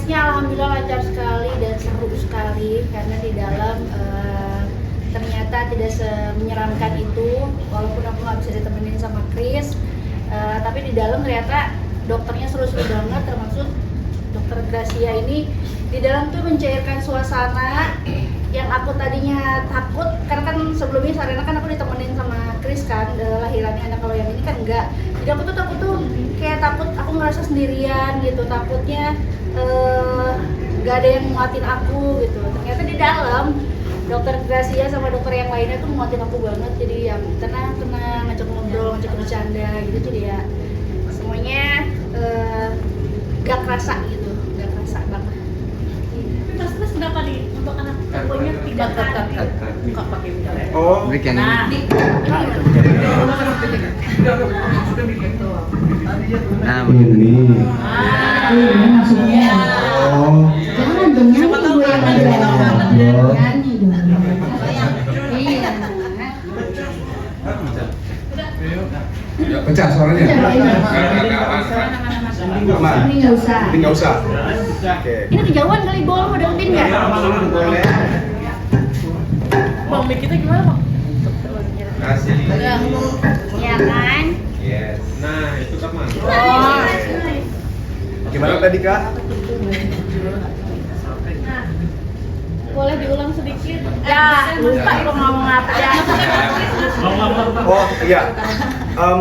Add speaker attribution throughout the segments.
Speaker 1: tesnya alhamdulillah lancar sekali dan seru sekali karena di dalam ternyata tidak menyeramkan itu, walaupun aku nggak bisa ditemenin sama Chris, tapi di dalam ternyata dokternya seru-seru banget, termasuk dokter Gracia ini di dalam tuh mencairkan suasana yang aku tadinya takut, karena kan sebelumnya Sarena kan aku ditemenin sama Chris kan, lahirannya anak, kalau yang ini kan enggak. Jadi aku tuh kayak takut aku ngerasa sendirian gitu, takutnya nggak ada yang nguatin aku gitu. Ternyata di dalam dokter Gracia sama dokter yang lainnya tuh nguatin aku banget, jadi yang tenang, ngajak ngobrol, ngajak bercanda gitu, jadi ya semuanya gak kerasa gitu, gak kerasa banget.
Speaker 2: Tapi Mas kenapa nih untuk anak perempuannya tidak kok pakai udah ya?
Speaker 3: Oh,
Speaker 2: Nah,
Speaker 4: Nah, begini.
Speaker 2: iya.
Speaker 3: oh,
Speaker 5: Jangan dong
Speaker 2: Siapa tahu
Speaker 5: gue yang
Speaker 2: kan
Speaker 5: ada.
Speaker 3: oh.
Speaker 5: Nyanyi dong. Iya.
Speaker 3: Pecah suaranya. Aman.
Speaker 5: Ini nggak usah.
Speaker 3: Ini nggak usah. Oke.
Speaker 1: Ini kejauhan kali, Bol, mau dengerin nggak?
Speaker 3: Boleh.
Speaker 2: Bang, mic kita gimana, Bang?
Speaker 6: Kasih.
Speaker 1: Ya kan?
Speaker 6: Yes. Nah, itu kan mas.
Speaker 1: Oh.
Speaker 3: Gimana tadi Kak?
Speaker 2: Nah, boleh diulang sedikit?
Speaker 1: Ya, lupa itu ngomong apa ya.
Speaker 3: Oh iya.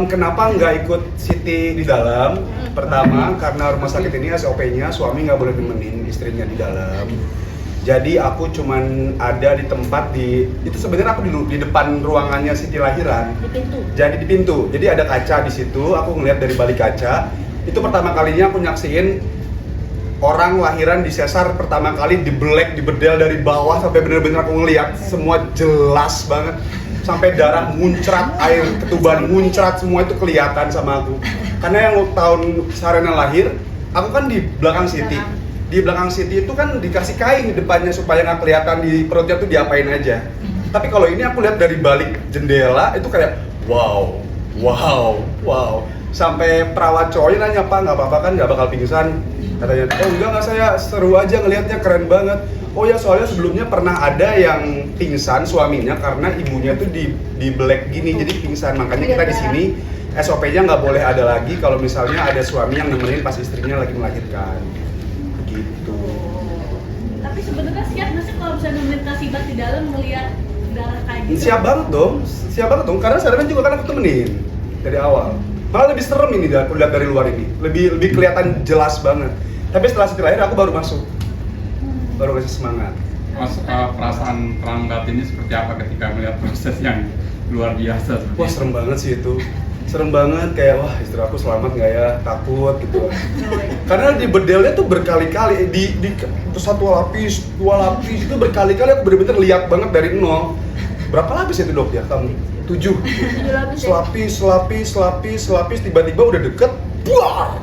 Speaker 3: Kenapa nggak ikut Siti di dalam? Pertama, karena rumah sakit ini SOP-nya suami nggak boleh nemenin istrinya di dalam. Jadi aku cuman ada di tempat itu sebenarnya aku di depan ruangannya Siti lahiran.
Speaker 1: Di pintu.
Speaker 3: Jadi di pintu. Jadi ada kaca di situ. Aku ngeliat dari balik kaca. Itu pertama kalinya aku nyaksiin orang lahiran di sesar pertama kali dibelek, dibedel dari bawah sampai bener-bener aku ngeliat semua jelas banget. Sampai darah muncrat, air ketuban muncrat, semua itu kelihatan sama aku. Karena yang tahun Sarena lahir, aku kan di belakang Siti. Di belakang Siti itu kan dikasih kain di depannya supaya nggak kelihatan di perutnya tuh diapain aja. Tapi kalau ini aku lihat dari balik jendela itu kayak wow. Sampai perawat cowoknya nanya, "Pak, nggak apa-apa kan, nggak bakal pingsan?" Katanya, "Oh enggak, saya seru aja ngelihatnya, keren banget." Oh ya, soalnya sebelumnya pernah ada yang pingsan suaminya karena ibunya tuh di belek gini, jadi pingsan. Makanya kita di sini SOP-nya nggak boleh ada lagi kalau misalnya ada suami yang nemenin pas istrinya lagi melahirkan. Gitu.
Speaker 2: Tapi sebenarnya siap nggak sih kalau bisa meditasi bat di dalam melihat darah kayak gitu?
Speaker 3: Siap banget dong. Karena Sarena juga kan aku temenin dari awal. Malah lebih serem ini aku lihat dari luar ini, lebih kelihatan jelas banget. Tapi setelah Siti lahir aku baru masuk, baru kasih semangat.
Speaker 7: Mas, perasaan terang batinnya seperti apa ketika melihat proses yang luar biasa?
Speaker 3: Wah, serem banget sih itu. Serem banget, kayak wah istri aku selamat nggak ya, takut gitu. Karena di bedelnya tuh berkali-kali, di satu lapis, dua lapis itu berkali-kali aku bener-bener lihat banget dari nol. Berapa lapis itu dok ya kamu? 7. Selapis, tiba-tiba udah deket, buar,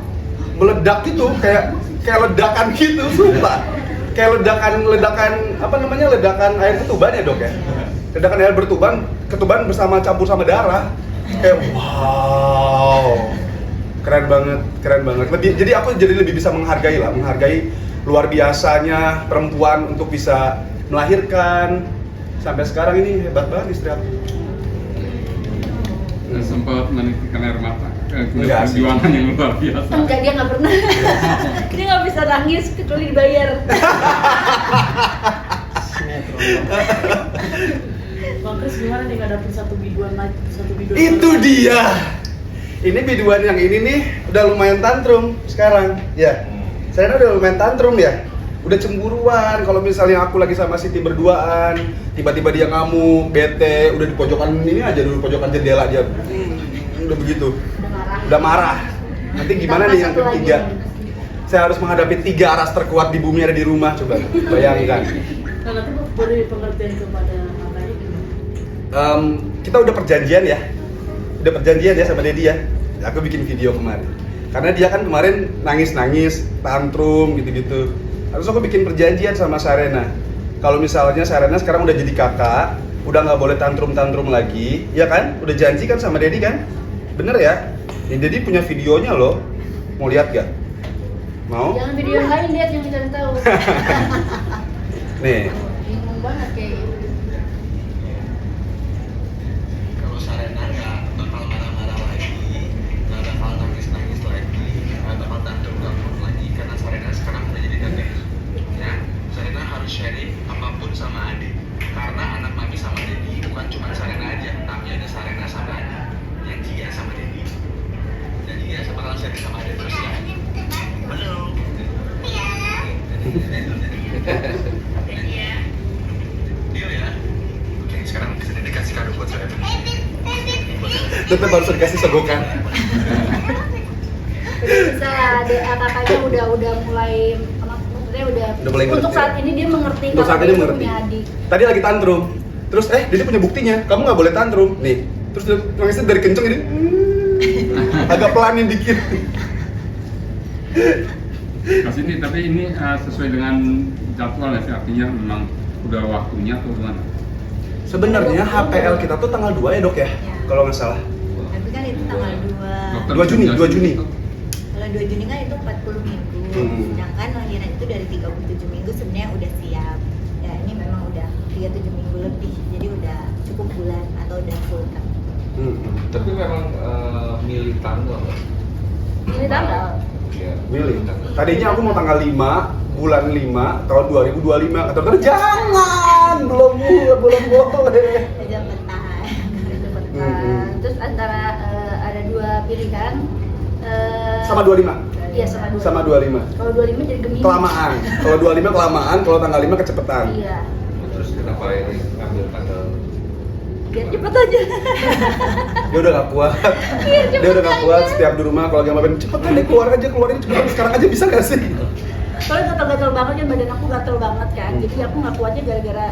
Speaker 3: meledak gitu, kayak ledakan gitu, sumpah. Kayak ledakan apa namanya, ledakan air ketuban ya dok ya? Ledakan air ketuban bersama campur sama darah. Kayak wow, keren banget. Jadi aku jadi lebih bisa menghargai luar biasanya perempuan untuk bisa melahirkan. Sampai sekarang ini hebat banget istri aku.
Speaker 7: Sempat menitikkan air mata,
Speaker 3: Enggak sih.
Speaker 7: perjuangan yang luar biasa.
Speaker 1: Enggak, dia nggak pernah. Dia nggak bisa nangis kecuali dibayar.
Speaker 2: Bang Chris gimana nih nggak dapet satu biduan?
Speaker 3: Itu dia. Ini biduan yang ini nih udah lumayan tantrum sekarang. Ya. Saya udah lumayan tantrum ya. Udah cemburuan kalau misalnya aku lagi sama Siti berduaan, tiba-tiba dia ngamuk, bete, udah di pojokan ini aja dulu, pojokan jendela dia. Udah begitu. Udah marah. Nanti gimana nih yang ketiga? Saya harus menghadapi 3 aras terkuat di bumi ada di rumah, coba bayangkan.
Speaker 2: Nah, nanti beri pengertian kepada mamanya gimana?
Speaker 3: Kita udah perjanjian ya sama Dedi ya. Aku bikin video kemarin. Karena dia kan kemarin nangis-nangis, tantrum gitu-gitu. Terus aku bikin perjanjian sama Sarena. Kalau misalnya Sarena sekarang udah jadi kakak, udah nggak boleh tantrum-tantrum lagi, ya kan? Udah janji kan sama Dedi kan? Bener ya? Ini Dedi punya videonya loh. Mau lihat gak? Mau?
Speaker 1: Jangan video yang lain lihat yang cari tahu.
Speaker 3: Nih.
Speaker 1: Bingung banget kayaknya.
Speaker 8: Kalau Sarena nggak bakal marah-marah lagi, nggak bakal nangis-nangis lagi, nggak bakal tantrum-tantrum lagi karena Sarena sekarang udah jadi teteh. Ya, Sarena harus sharing apapun sama adik. Karena anak mami sama Dedi bukan cuma Sarena aja, tapi ada Sarena sama adik. Yang Gia sama Dedi. Dan Gia bakal sharing sama adik terus ya. Halo. Deal ya. Oke, sekarang bisa dikasih kado buat saya.
Speaker 3: Tetep harus dikasih segokan.
Speaker 1: Udah bisa lah, kakaknya udah mulai maksudnya udah
Speaker 3: mulai ngerti.
Speaker 1: untuk saat ini dia mengerti
Speaker 3: Untuk saat
Speaker 1: kalau
Speaker 3: ini
Speaker 1: dia
Speaker 3: mengerti.
Speaker 1: punya adik.
Speaker 3: Tadi lagi tantrum. Terus dia punya buktinya. Kamu nggak boleh tantrum. Nih. Terus dia nangisnya dari kenceng ini. Agak pelanin dikit.
Speaker 7: Mas ini tapi ini sesuai dengan jadwal ya sih, artinya memang udah waktunya atau gimana?
Speaker 3: Sebenarnya HPL kita tuh tanggal 2 ya, Dok ya? Kalau nggak salah.
Speaker 5: Tapi kan itu tanggal 2.
Speaker 7: Dokter
Speaker 3: 2 Juni, 2 Juni.
Speaker 5: Kalau 2 Juni kan itu 40 minggu. Sedangkan lahiran itu dari 37 minggu sebenarnya udah siap. Ya ini memang udah 37 minggu lebih. Jadi udah cukup bulan atau udah full term.
Speaker 6: Tapi memang milih tanggal nggak?
Speaker 1: Ini tanggal.
Speaker 6: Iya.
Speaker 3: Milih. Tadinya aku mau tanggal 5, bulan 5 tahun 2025. Kata dokter jangan, belum boleh.
Speaker 5: Aja bertahan.
Speaker 1: Terus antara ada dua pilihan.
Speaker 3: Sama 25.
Speaker 1: Iya sama 25.
Speaker 3: Sama 25.
Speaker 1: Kalau 25 jadi Gemini.
Speaker 3: Kelamaan. Kalau 25 kelamaan, kalau tanggal 5 kecepatan.
Speaker 1: Iya.
Speaker 6: Terus kenapa ini ngambil tanggal?
Speaker 1: Biar cepet aja.
Speaker 3: Dia udah gak kuat. Dia udah gak kuat setiap di rumah kalau lagi ngapain cepetan deh keluarin cepetan sekarang aja bisa gak sih?
Speaker 1: Soalnya gatel-gatel banget kan, badan aku gatel banget kan. Jadi aku nggak kuatnya gara-gara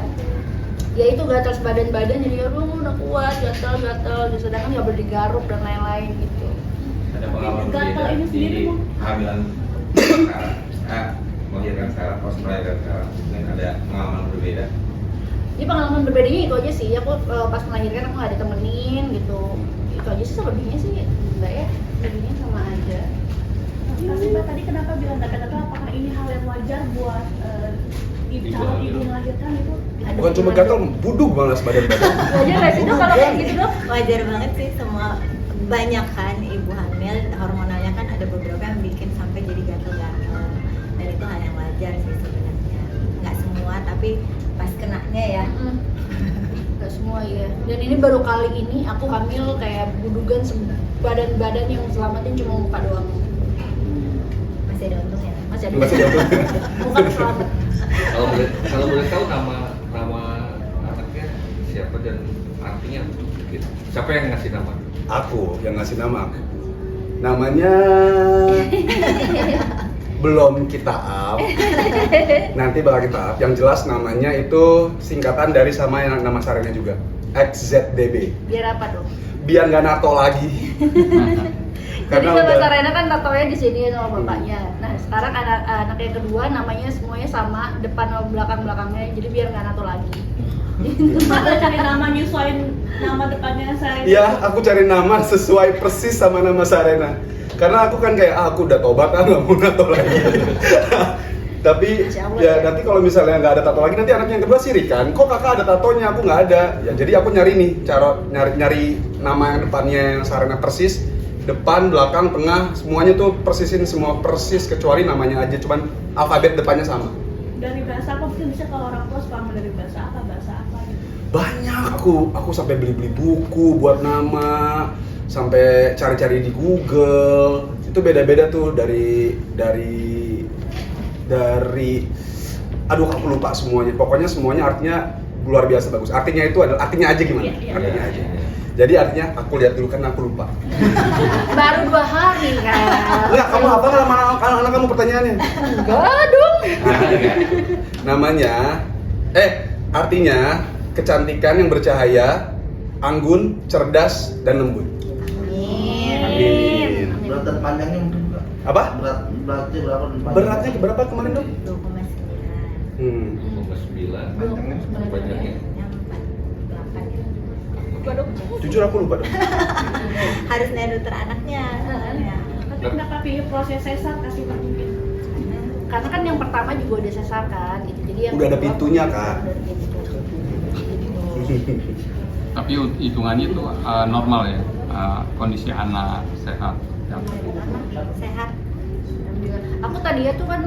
Speaker 1: ya itu gatel sebadan-badan, jadi aduh udah kuat gatel-gatel. Sedangkan nggak boleh digaruk dan lain-lain gitu.
Speaker 6: Ada
Speaker 2: pengalaman berbeda ini sendiri,
Speaker 6: di
Speaker 2: Bu?
Speaker 6: kehamilan sekarang, melahirkan sekarang, pas melahirkan sekarang, mungkin ada pengalaman berbeda.
Speaker 1: Ini pengalaman berbedanya itu aja sih. Aku pas melahirkan aku nggak ditemenin gitu. Itu aja sih, selebihnya sih enggak ya. Selebihnya sama aja.
Speaker 2: Tapi Mbak tadi kenapa bilang gatal-gatal? Apakah ini hal yang wajar buat calon ibu melahirkan itu?
Speaker 3: Bukan cuma gatel, budug malas badan-badan.
Speaker 1: Wajar nggak sih Dok kalau kayak gitu Dok?
Speaker 5: Wajar banget sih, semua banyak kan ibu hamil hormonalnya kan ada beberapa yang bikin sampai jadi gatal-gatal, dan itu hal yang wajar sih sebenarnya. Nggak semua tapi pas kenanya ya.
Speaker 1: Gak semua ya. Dan ini baru kali ini aku hamil kayak budugan badan-badan yang selamatin cuma muka doang.
Speaker 5: Masih ada untungnya.
Speaker 1: Masih ada.
Speaker 3: Masih ada.
Speaker 1: Bukan selamat.
Speaker 6: Kalau boleh tahu nama anaknya siapa dan artinya gitu. Siapa yang ngasih nama?
Speaker 3: Aku yang ngasih nama aku. Namanya belum kita up. Nanti bakal kita up. Yang jelas namanya itu singkatan dari sama yang nama Sarena juga. XZDB.
Speaker 1: Biar apa dong?
Speaker 3: Biar nggak nato lagi.
Speaker 1: Jadi sama Sarena kan tatonya di sini sama bapaknya. Nah sekarang anak yang kedua namanya semuanya sama, depan sama belakangnya. Jadi biar nggak nato lagi.
Speaker 2: Terus Mbak cari nama nyesuaiin nama depannya saya.
Speaker 3: Iya, aku cari nama sesuai persis sama nama Sarena. Karena aku kan kayak aku udah tobat kan nggak mau nato lagi. Tapi ya nanti kalau misalnya nggak ada tato lagi, nanti anaknya yang kedua sirik kan, kok kakak ada tatonya, aku nggak ada. Ya jadi aku nyari nih cara nyari nama yang depannya yang Sarena persis, depan, belakang, tengah, semuanya tuh persisin semua persis kecuali namanya aja, cuman alfabet depannya sama.
Speaker 2: Dari bahasa apa mungkin bisa kalau orang tua suka dari bahasa apa gitu.
Speaker 3: Banyak aku sampai beli buku buat nama, sampai cari-cari di Google. Itu beda-beda tuh dari aduh aku lupa semuanya. Pokoknya semuanya artinya luar biasa bagus. Artinya itu adalah artinya aja gimana? Artinya aja. Jadi artinya aku lihat dulu kan aku lupa.
Speaker 1: Baru 2 hari kan.
Speaker 3: Enggak, kamu apa nama anak kamu pertanyaannya?
Speaker 1: Enggak dong.
Speaker 3: Namanya artinya kecantikan yang bercahaya, anggun, cerdas dan lembut. Amin.
Speaker 9: Berat dan panjangnya mungkin enggak?
Speaker 3: Apa?
Speaker 9: Beratnya berapa dan panjangnya?
Speaker 3: Beratnya berapa kemarin dong?
Speaker 5: 2,9.
Speaker 6: 9 panjangnya.
Speaker 5: Yang 4,8 ya.
Speaker 3: Jujur aku lupa dong.
Speaker 5: Harus nanya dokter anaknya. Ya.
Speaker 2: Tapi kenapa pilih proses sesar kasih mungkin?
Speaker 1: karena kan yang pertama juga udah sesar kan gitu, jadi yang
Speaker 3: Udah ada
Speaker 1: kedua
Speaker 3: pintunya, Kak.
Speaker 1: udah ada pintu. Gitu.
Speaker 7: Tapi hitungannya itu normal ya, kondisi anak sehat. Ya.
Speaker 5: Sehat.
Speaker 1: Aku tadinya tuh kan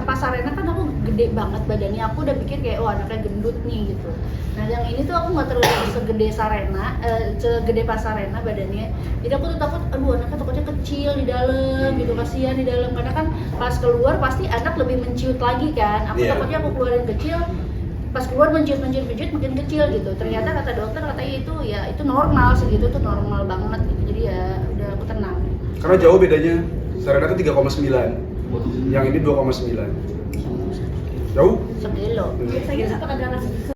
Speaker 1: pas Sarena kan aku gede banget badannya, aku udah pikir kayak anaknya gendut nih gitu. Nah yang ini tuh aku nggak terlalu segede Sarena, segede pas Sarena badannya. Jadi aku tuh takut, aduh anaknya takutnya kecil di dalam gitu, kasihan di dalam, karena kan pas keluar pasti anak lebih menciut lagi kan. Aku
Speaker 3: Iya.
Speaker 1: takutnya aku keluarin kecil, pas keluar menciut makin kecil gitu. Ternyata kata dokter katanya itu ya itu normal, segitu tuh normal banget gitu. Jadi ya udah aku tenang.
Speaker 3: Karena jauh bedanya. Sarena tuh 3,9. Yang ini 2,9. Jauh?
Speaker 1: Sekilo.
Speaker 2: Biasanya suka ada rasa